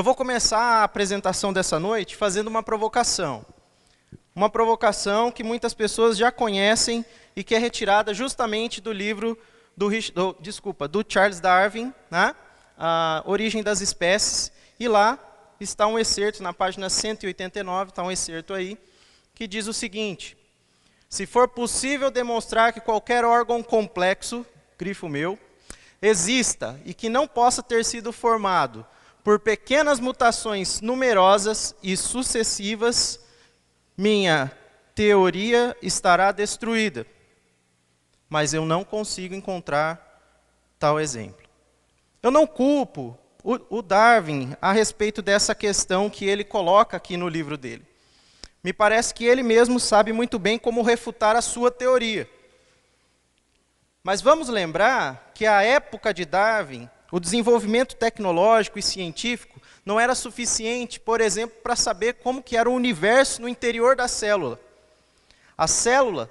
Eu vou começar a apresentação dessa noite fazendo uma provocação. Uma provocação que muitas pessoas já conhecem e que é retirada justamente do livro do Charles Darwin, né? A Origem das Espécies. E lá está um excerto, na página 189, está um excerto aí, que diz o seguinte: se for possível demonstrar que qualquer órgão complexo, grifo meu, exista e que não possa ter sido formado por pequenas mutações numerosas e sucessivas, minha teoria estará destruída. Mas eu não consigo encontrar tal exemplo. Eu não culpo o Darwin a respeito dessa questão que ele coloca aqui no livro dele. Me parece que ele mesmo sabe muito bem como refutar a sua teoria. Mas vamos lembrar que à época de Darwin, o desenvolvimento tecnológico e científico não era suficiente, por exemplo, para saber como que era o universo no interior da célula. A célula,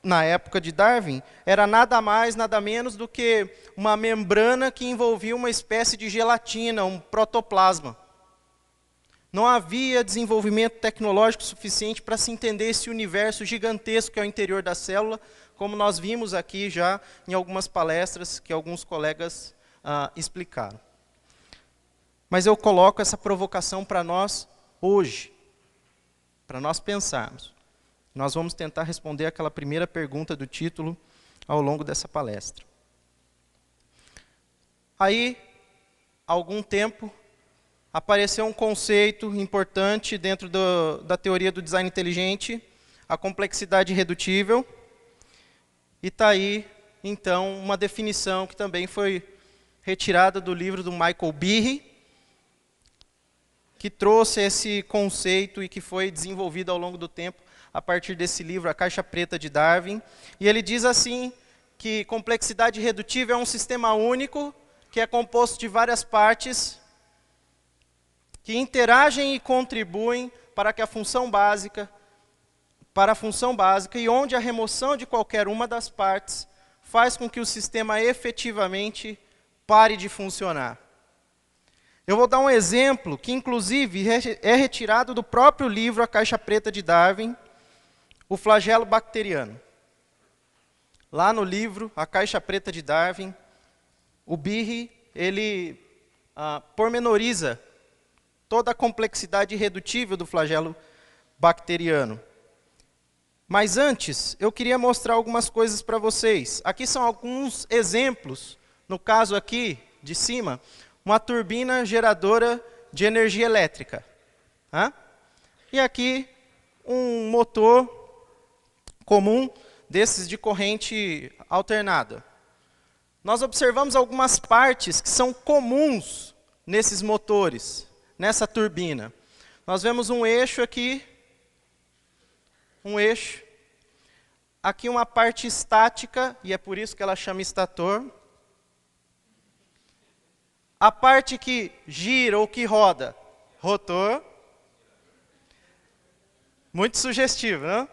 na época de Darwin, era nada mais, nada menos do que uma membrana que envolvia uma espécie de gelatina, um protoplasma. Não havia desenvolvimento tecnológico suficiente para se entender esse universo gigantesco que é o interior da célula, como nós vimos aqui já em algumas palestras que alguns colegas explicaram. Mas eu coloco essa provocação para nós hoje, para nós pensarmos. Nós vamos tentar responder aquela primeira pergunta do título ao longo dessa palestra. Aí, há algum tempo, apareceu um conceito importante dentro da teoria do design inteligente, a complexidade irredutível. E está aí, então, uma definição que também foi retirada do livro do Michael Behe, que trouxe esse conceito e que foi desenvolvido ao longo do tempo a partir desse livro, A Caixa Preta de Darwin. E ele diz assim, que complexidade irredutível é um sistema único, que é composto de várias partes, que interagem e contribuem para a função básica, e onde a remoção de qualquer uma das partes faz com que o sistema efetivamente pare de funcionar. Eu vou dar um exemplo que, inclusive, é retirado do próprio livro A Caixa Preta de Darwin, o flagelo bacteriano. Lá no livro A Caixa Preta de Darwin, o Behe, ele pormenoriza toda a complexidade irredutível do flagelo bacteriano. Mas antes, eu queria mostrar algumas coisas para vocês. Aqui são alguns exemplos, no caso aqui, de cima, uma turbina geradora de energia elétrica. E aqui, um motor comum, desses de corrente alternada. Nós observamos algumas partes que são comuns nesses motores, nessa turbina. Nós vemos um eixo aqui, aqui uma parte estática, e é por isso que ela chama estator. A parte que gira ou que roda, rotor. Muito sugestivo, não?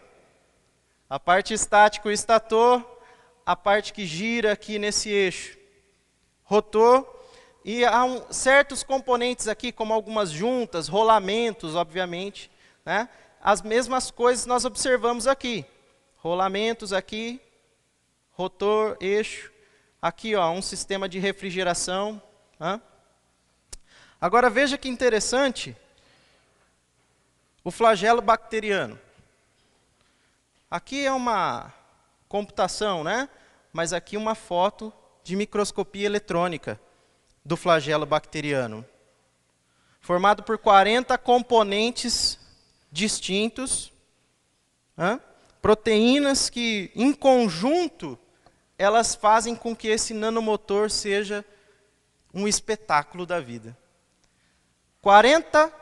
A parte estática, o estator. A parte que gira aqui nesse eixo, rotor. E há certos componentes aqui, como algumas juntas, rolamentos, obviamente, né? As mesmas coisas nós observamos aqui. Rolamentos aqui, rotor, eixo. Aqui, ó, um sistema de refrigeração. Agora veja que interessante o flagelo bacteriano. Aqui é uma computação, né? Mas aqui uma foto de microscopia eletrônica do flagelo bacteriano. Formado por 40 componentes distintos, proteínas que, em conjunto, elas fazem com que esse nanomotor seja um espetáculo da vida. 40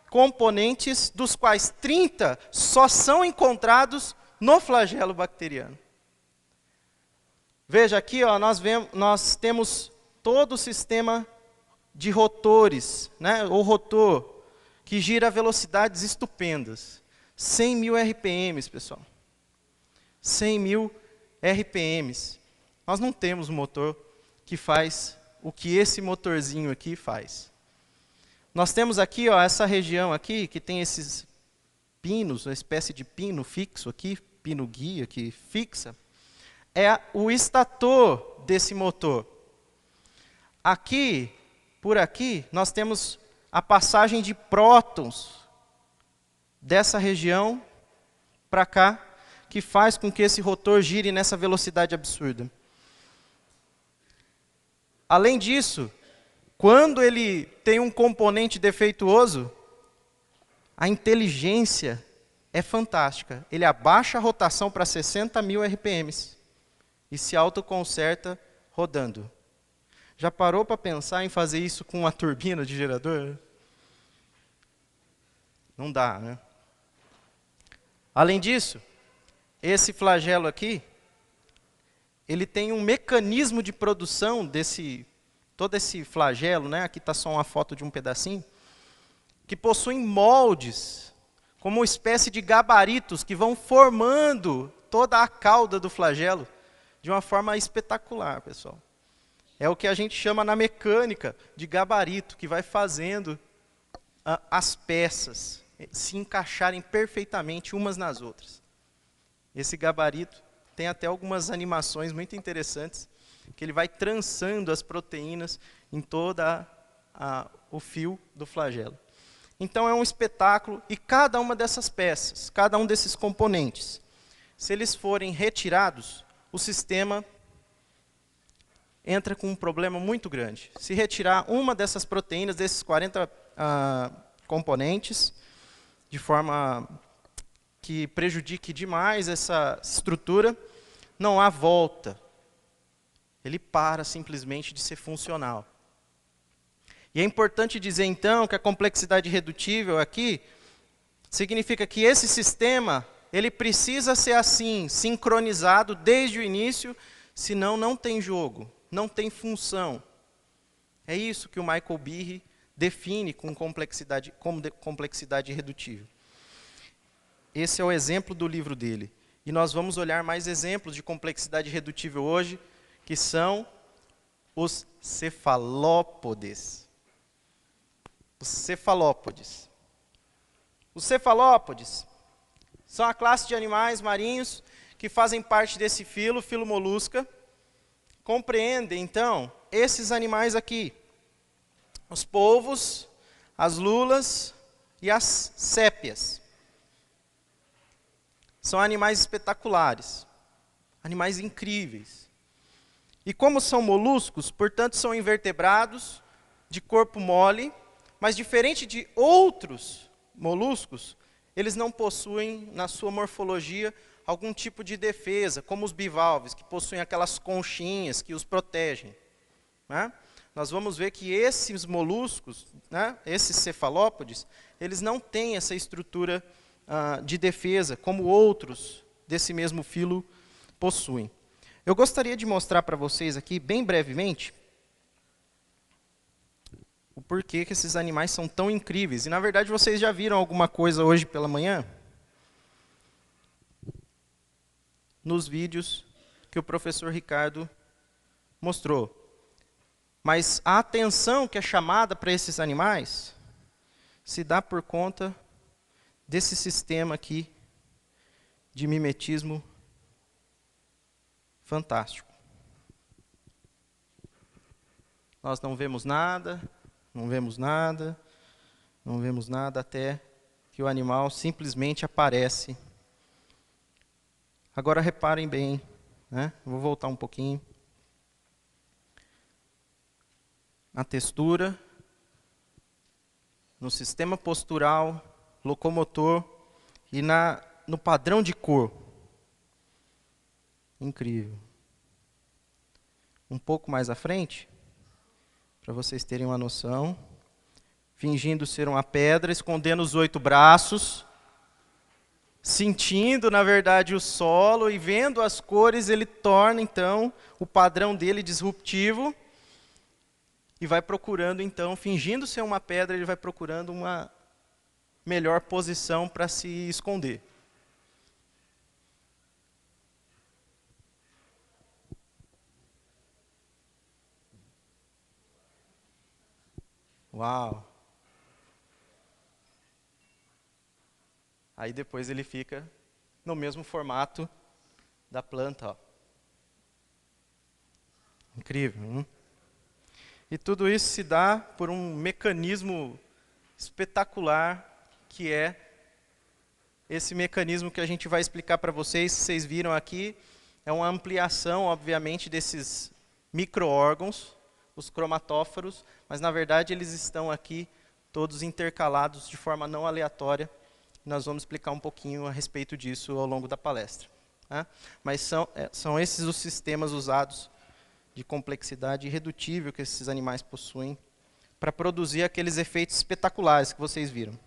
componentes, dos quais 30 só são encontrados no flagelo bacteriano. Veja aqui, ó, nós temos todo o sistema de rotores, né, ou rotor, que gira a velocidades estupendas. 100.000 RPMs, pessoal. 100.000 RPMs. Nós não temos um motor que faz o que esse motorzinho aqui faz. Nós temos aqui, ó, essa região aqui, que tem esses pinos, uma espécie de pino fixo aqui, pino guia que fixa, é o estator desse motor. Aqui, por aqui, nós temos a passagem de prótons dessa região para cá, que faz com que esse rotor gire nessa velocidade absurda. Além disso, quando ele tem um componente defeituoso, a inteligência é fantástica. Ele abaixa a rotação para 60.000 RPMs e se autoconserta rodando. Já parou para pensar em fazer isso com uma turbina de gerador? Não dá, né? Além disso, esse flagelo aqui, ele tem um mecanismo de produção todo esse flagelo, né? Aqui está só uma foto de um pedacinho, que possuem moldes, como uma espécie de gabaritos que vão formando toda a cauda do flagelo de uma forma espetacular, pessoal. É o que a gente chama na mecânica de gabarito, que vai fazendo as peças se encaixarem perfeitamente umas nas outras. Esse gabarito tem até algumas animações muito interessantes, que ele vai trançando as proteínas em todo o fio do flagelo. Então é um espetáculo, e cada uma dessas peças, cada um desses componentes, se eles forem retirados, o sistema entra com um problema muito grande. Se retirar uma dessas proteínas, desses 40 componentes, de forma que prejudique demais essa estrutura, não há volta. Ele para simplesmente de ser funcional. E é importante dizer, então, que a complexidade irredutível aqui significa que esse sistema ele precisa ser assim, sincronizado desde o início, senão não tem jogo, não tem função. É isso que o Michael Behe define como complexidade irredutível. Esse é o exemplo do livro dele. E nós vamos olhar mais exemplos de complexidade irredutível hoje, que são os cefalópodes. Os cefalópodes. Os cefalópodes são a classe de animais marinhos que fazem parte desse filo molusca. Compreendem, então, esses animais aqui. Os polvos, as lulas e as sépias. São animais espetaculares, animais incríveis. E como são moluscos, portanto são invertebrados, de corpo mole, mas diferente de outros moluscos, eles não possuem na sua morfologia algum tipo de defesa, como os bivalves, que possuem aquelas conchinhas que os protegem. Né? Nós vamos ver que esses moluscos, né, esses cefalópodes, eles não têm essa estrutura de defesa, como outros desse mesmo filo possuem. Eu gostaria de mostrar para vocês aqui, bem brevemente, o porquê que esses animais são tão incríveis. E, na verdade, vocês já viram alguma coisa hoje pela manhã? Nos vídeos que o professor Ricardo mostrou. Mas a atenção que é chamada para esses animais se dá por conta desse sistema aqui de mimetismo fantástico. Nós não vemos nada, não vemos nada, não vemos nada, até que o animal simplesmente aparece. Agora reparem bem, né? Vou voltar um pouquinho. Na textura, no sistema postural, locomotor e no padrão de cor. Incrível. Um pouco mais à frente, para vocês terem uma noção, fingindo ser uma pedra, escondendo os 8 braços, sentindo, na verdade, o solo e vendo as cores, ele torna, então, o padrão dele disruptivo e vai procurando, então, fingindo ser uma pedra, ele vai procurando uma melhor posição para se esconder. Uau! Aí depois ele fica no mesmo formato da planta. Ó. Incrível, hein? E tudo isso se dá por um mecanismo espetacular, que é esse mecanismo que a gente vai explicar para vocês. Vocês viram aqui, é uma ampliação, obviamente, desses micro-órgãos, os cromatóforos, mas na verdade eles estão aqui todos intercalados de forma não aleatória. Nós vamos explicar um pouquinho a respeito disso ao longo da palestra. Tá? Mas são esses os sistemas usados de complexidade irredutível que esses animais possuem para produzir aqueles efeitos espetaculares que vocês viram.